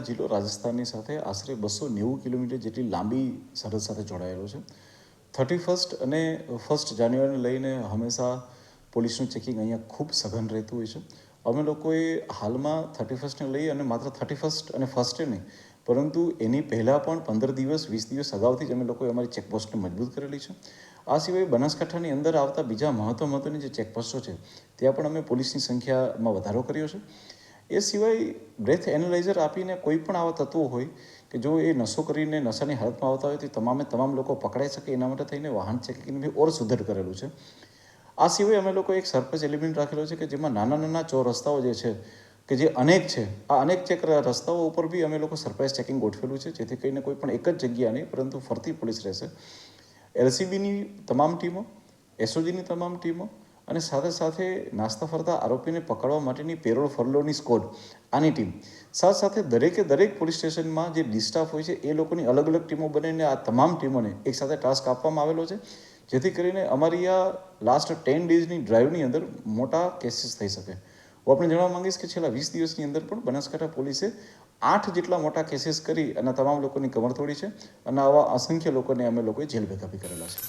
જિલ્લો રાજસ્થાનની સાથે આશરે 290 કિલોમીટર જેટલી લાંબી સરહદ સાથે જોડાયેલો છે. 31 અને 1 જાન્યુઆરીને લઈને હંમેશા પોલીસનું ચેકિંગ અહીંયા ખૂબ સઘન રહેતું હોય છે. અમે લોકોએ હાલમાં 31ને લઈ અને માત્ર 31 અને 1 નહીં, પરંતુ એની પહેલાં પણ 15 દિવસ 20 દિવસ અગાઉથી જ અમે લોકોએ અમારી ચેકપોસ્ટને મજબૂત કરેલી છે. આ સિવાય બનાસકાંઠાની અંદર આવતા બીજા મહત્ત્વની જે ચેકપોસ્ટો છે ત્યાં પણ અમે પોલીસની સંખ્યામાં વધારો કર્યો છે. એ સિવાય બ્રેથ એનાલાઇઝર આપીને કોઈ પણ આવા તત્વો હોય કે જો એ નશો કરીને નશાની હાલતમાં આવતા હોય તો તમામ લોકો પકડાઈ શકે એના માટે થઈને વાહન ચેકિંગ ઓર સુધર કરેલું છે. આ સિવાય અમે લોકો એક સરપ્રાઇઝ એલિમેન્ટ રાખેલો છે કે જેમાં નાના ચોર રસ્તાઓ જે છે કે જે અનેક છે, આ અનેક ચેક રસ્તાઓ ઉપર બી અમે લોકો સરપ્રાઇઝ ચેકિંગ ગોઠવેલું છે, જેથી કરીને કોઈ પણ એક જ જગ્યા નહીં પરંતુ ફરતી પોલીસ રહેશે. LCBની તમામ ટીમો, SOGની તમામ ટીમો અને સાથે નાસ્તા ફરતા આરોપીને પકડવા માટેની પેરોલ ફરલોની સ્કોડ, આની ટીમ સાથે દરેક પોલીસ સ્ટેશનમાં જે ડી સ્ટાફ હોય છે એ લોકોની અલગ ટીમો બનાવીને આ તમામ ટીમોને એક સાથે ટાસ્ક આપવામાં આવેલો છે, જેથી કરીને અમારી આ લાસ્ટ 10 ડેઝની ડ્રાઈવની અંદર મોટા કેસીસ થઈ શકે. હું આપણે જણાવવા માંગીશ કે છેલ્લા 20 દિવસની અંદર પણ બનાસકાંઠા પોલીસે 8 જેટલા મોટા કેસીસ કરી અને તમામ લોકોની કમર તોડી છે અને આવા અસંખ્ય લોકોને અમે લોકોએ જેલ ભેગા કરેલા છે.